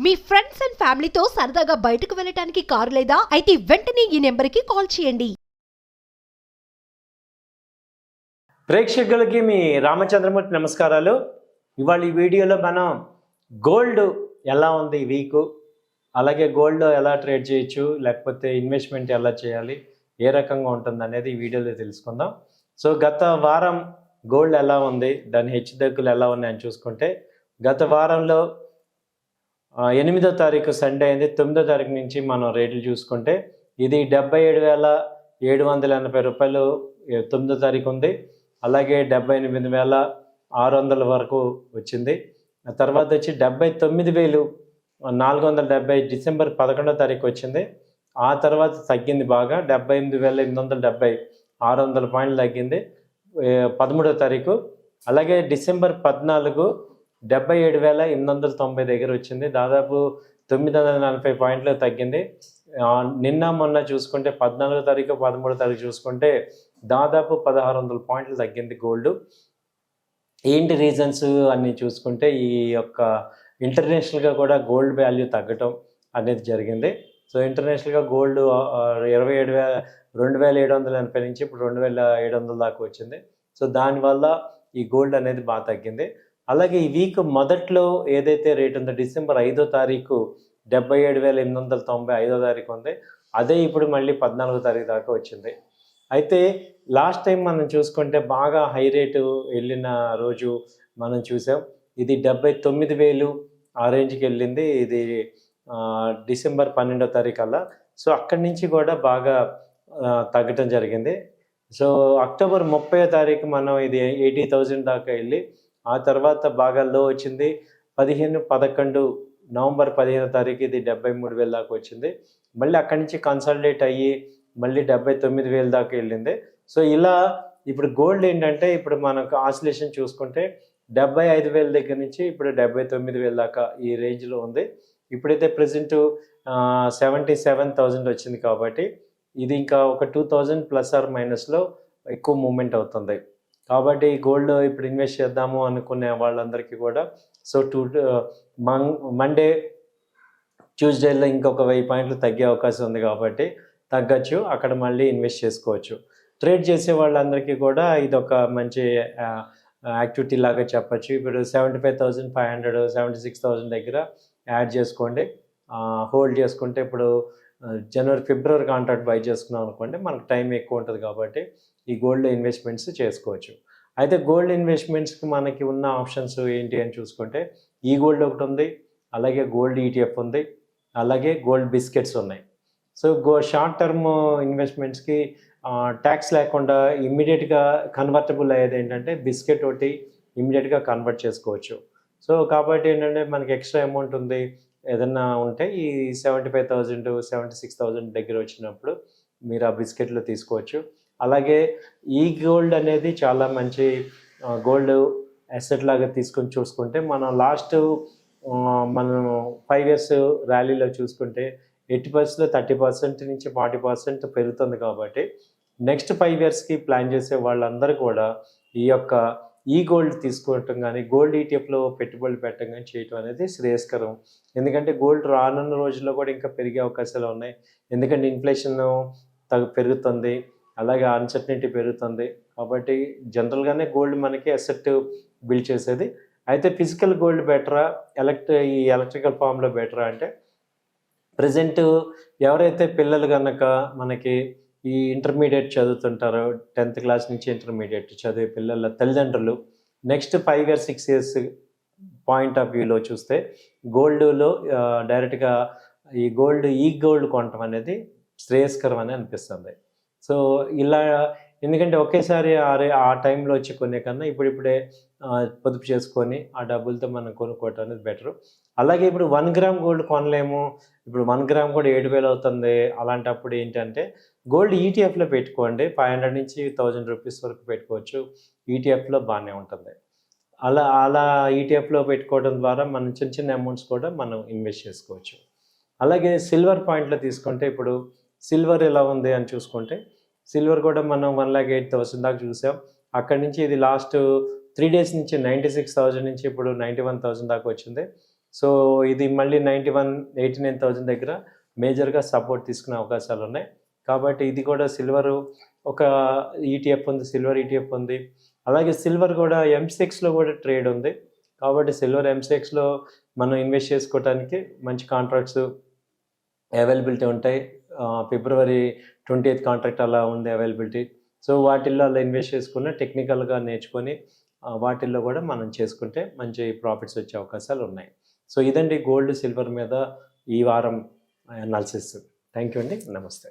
Me friends and ఫ్యామిలీతో సరదాగా బయటకు వెళ్ళటానికి కారు లేదా అయితే వెంటనే ఈ నెంబర్కి కాల్ చేయండి. ప్రేక్షకులకి మీ రామచంద్రమూర్తి నమస్కారాలు. ఇవాళ ఈ వీడియోలో మనం గోల్డ్ ఎలా ఉంది ఈ వీక్, అలాగే గోల్డ్ ఎలా ట్రేడ్ చేయొచ్చు, లేకపోతే ఇన్వెస్ట్మెంట్ ఎలా చేయాలి, ఏ రకంగా ఉంటుంది అనేది ఈ వీడియోలో తెలుసుకుందాం. సో గత వారం గోల్డ్ ఎలా ఉంది, దాని హెచ్చుతగ్గులు ఎలా ఉన్నాయని చూసుకుంటే, గత వారంలో 8వ తారీఖు సండే అయింది. 9వ తారీఖు నుంచి మనం రేట్లు చూసుకుంటే ఇది 77,780 రూపాయలు 9వ తారీఖు ఉంది. అలాగే 78,600 వరకు వచ్చింది. ఆ తర్వాత వచ్చి 79,470 డిసెంబర్ 11వ తారీఖు వచ్చింది. ఆ తర్వాత తగ్గింది బాగా, 78,870 600 పాయింట్లు తగ్గింది 13వ తారీఖు. అలాగే డిసెంబర్ 14 77,890 దగ్గర వచ్చింది, దాదాపు 940 పాయింట్లు తగ్గింది. నిన్న మొన్న చూసుకుంటే 14వ తారీఖు 13వ తారీఖు చూసుకుంటే దాదాపు 1,600 పాయింట్లు తగ్గింది గోల్డ్. ఏంటి రీజన్స్ అన్నీ చూసుకుంటే ఈ యొక్క ఇంటర్నేషనల్గా కూడా గోల్డ్ వాల్యూ తగ్గటం అనేది జరిగింది. సో ఇంటర్నేషనల్గా గోల్డ్ 2,780 నుంచి ఇప్పుడు 2,700 దాకా వచ్చింది. సో దానివల్ల ఈ గోల్డ్ అనేది బాగా తగ్గింది. అలాగే ఈ వీక్ మొదట్లో ఏదైతే రేట్ ఉందో డిసెంబర్ 5వ తారీఖు 77,890 5వ తారీఖు ఉంది, అదే ఇప్పుడు మళ్ళీ 14వ తారీఖు దాకా వచ్చింది. అయితే లాస్ట్ టైం మనం చూసుకుంటే బాగా హై రేటు వెళ్ళిన రోజు మనం చూసాం, ఇది 79,000 ఆ రేంజ్కి వెళ్ళింది. ఇది డిసెంబర్ 12వ తారీఖు అలా. సో అక్కడి నుంచి కూడా బాగా తగ్గటం జరిగింది. సో అక్టోబర్ 30వ తారీఖు మనం ఇది 80,000 దాకా వెళ్ళి ఆ తర్వాత బాగా లో వచ్చింది. 11 నవంబర్ 15వ తారీఖు ఇది 73,000 దాకా వచ్చింది. మళ్ళీ అక్కడి నుంచి కన్సాలిడేట్ అయ్యి మళ్ళీ 79,000 దాకా వెళ్ళింది. సో ఇలా ఇప్పుడు గోల్డ్ ఏంటంటే ఇప్పుడు మనకు ఆసిలేషన్ చూసుకుంటే 75,000 దగ్గర నుంచి ఇప్పుడు 79,000 దాకా ఈ రేంజ్లో ఉంది. ఇప్పుడైతే ప్రజెంట్ 77,000 వచ్చింది కాబట్టి ఇది ఇంకా ఒక 2,000 ప్లస్ ఆర్ మైనస్లో ఎక్కువ మూమెంట్ అవుతుంది. కాబట్టి గోల్డ్ ఇప్పుడు ఇన్వెస్ట్ చేద్దాము అనుకునే వాళ్ళందరికీ కూడా సో మండే ట్యూస్డేలో ఇంకొక 1000 పాయింట్లు తగ్గే అవకాశం ఉంది కాబట్టి తగ్గచ్చు, అక్కడ మళ్ళీ ఇన్వెస్ట్ చేసుకోవచ్చు. ట్రేడ్ చేసే వాళ్ళందరికీ కూడా ఇది ఒక మంచి యాక్టివిటీ లాగా చెప్పచ్చు. ఇప్పుడు 75,500 76,000 దగ్గర యాడ్ చేసుకోండి, హోల్డ్ చేసుకుంటే ఇప్పుడు జనవరి ఫిబ్రవరి కాంట్రాక్ట్ బై చేసుకున్నాం అనుకోండి, మనకు టైం ఎక్కువ ఉంటుంది కాబట్టి ఈ గోల్డ్ ఇన్వెస్ట్మెంట్స్ చేసుకోవచ్చు. అయితే గోల్డ్ ఇన్వెస్ట్మెంట్స్కి మనకి ఉన్న ఆప్షన్స్ ఏంటి అని చూసుకుంటే ఈ గోల్డ్ ఒకటి ఉంది, అలాగే గోల్డ్ ఈటీఎఫ్ ఉంది, అలాగే గోల్డ్ బిస్కెట్స్ ఉన్నాయి. సో షార్ట్ టర్మ్ ఇన్వెస్ట్మెంట్స్కి ట్యాక్స్ లేకుండా ఇమ్మీడియట్గా కన్వర్టబుల్ అయ్యేది ఏంటంటే బిస్కెట్ ఒకటి ఇమ్మీడియట్గా కన్వర్ట్ చేసుకోవచ్చు. సో కాబట్టి ఏంటంటే మనకి ఎక్స్ట్రా అమౌంట్ ఉంది ఏదన్నా ఉంటే ఈ 75,000 76,000 దగ్గర వచ్చినప్పుడు మీరు ఆ బిస్కెట్లు తీసుకోవచ్చు. అలాగే ఈ గోల్డ్ అనేది చాలా మంచి గోల్డ్ అసెట్ లాగా తీసుకొని చూసుకుంటే మనం లాస్ట్ మనం 5 ఇయర్స్ ర్యాలీలో చూసుకుంటే 80%, 30% నుంచి 40% పెరుగుతుంది. కాబట్టి నెక్స్ట్ 5 ఇయర్స్కి ప్లాన్ చేసే వాళ్ళందరూ కూడా ఈ గోల్డ్ తీసుకోవటం కానీ గోల్డ్ ఈటీఎఫ్లో పెట్టుబడులు పెట్టడం కానీ చేయటం అనేది శ్రేయస్కరం. ఎందుకంటే గోల్డ్ రానున్న రోజుల్లో కూడా ఇంకా పెరిగే అవకాశాలు ఉన్నాయి. ఎందుకంటే ఇన్ఫ్లేషన్ పెరుగుతుంది, అలాగే అన్సర్టనిటీ పెరుగుతుంది. కాబట్టి జనరల్గానే గోల్డ్ మనకి అసెట్ బిల్డ్ చేసేది. అయితే ఫిజికల్ గోల్డ్ బెటరా, ఈ ఎలక్ట్రికల్ ఫామ్లో బెటరా అంటే ప్రజెంట్ ఎవరైతే పిల్లలు కనుక మనకి ఈ ఇంటర్మీడియట్ చదువుతుంటారో 10th క్లాస్ నుంచి ఇంటర్మీడియట్ చదివే పిల్లల తల్లిదండ్రులు next 5 years 6 years point of వ్యూలో చూస్తే గోల్డ్లో డైరెక్ట్గా ఈ గోల్డ్ కొనటం అనేది శ్రేయస్కరం అని అనిపిస్తుంది. సో ఇలా ఎందుకంటే ఒకేసారి ఆ టైంలో వచ్చి కొనే కన్నా ఇప్పుడిప్పుడే పొదుపు చేసుకొని ఆ డబ్బులతో మనం కొనుక్కోవటం అనేది బెటరు. అలాగే ఇప్పుడు 1 గ్రామ్ గోల్డ్ కొనలేము, ఇప్పుడు 1 గ్రామ్ కూడా 7,000 అవుతుంది. అలాంటప్పుడు ఏంటంటే గోల్డ్ ఈటీఎఫ్లో పెట్టుకోండి, 500 నుంచి 1,000 రూపీస్ వరకు పెట్టుకోవచ్చు. ఈటీఎఫ్లో బాగానే ఉంటుంది. అలా ఈటీఎఫ్లో పెట్టుకోవడం ద్వారా మనం చిన్న చిన్న అమౌంట్స్ కూడా మనం ఇన్వెస్ట్ చేసుకోవచ్చు. అలాగే సిల్వర్ పాయింట్లో తీసుకుంటే ఇప్పుడు సిల్వర్ ఎలా ఉంది అని చూసుకుంటే సిల్వర్ కూడా మనం 1,08,000 దాకా చూసాం. అక్కడి నుంచి ఇది లాస్ట్ 3 days నుంచి 96,000 నుంచి ఇప్పుడు 91,000 దాకా వచ్చింది. సో ఇది మళ్ళీ 89,000 దగ్గర మేజర్గా సపోర్ట్ తీసుకునే అవకాశాలు ఉన్నాయి. కాబట్టి ఇది కూడా సిల్వరు ఒక ఈటీఎఫ్ ఉంది, సిల్వర్ ఈటీఎఫ్ ఉంది. అలాగే సిల్వర్ కూడా ఎంసెక్స్లో కూడా ట్రేడ్ ఉంది. కాబట్టి సిల్వర్ ఎంసెక్స్లో మనం ఇన్వెస్ట్ చేసుకోవడానికి మంచి కాంట్రాక్ట్స్ అవైలబిలిటీ ఉంటాయి. ఫిబ్రవరి 20th కాంట్రాక్ట్ అలా ఉంది అవైలబిలిటీ. సో వాటిల్లో అలా ఇన్వెస్ట్ చేసుకుని టెక్నికల్గా నేర్చుకొని వాటిల్లో కూడా మనం చేసుకుంటే మంచి ప్రాఫిట్స్ వచ్చే అవకాశాలు ఉన్నాయి. సో ఇదండి గోల్డ్ సిల్వర్ మీద ఈ వారం అనాలిసిస్. థ్యాంక్ యూ అండి. నమస్తే.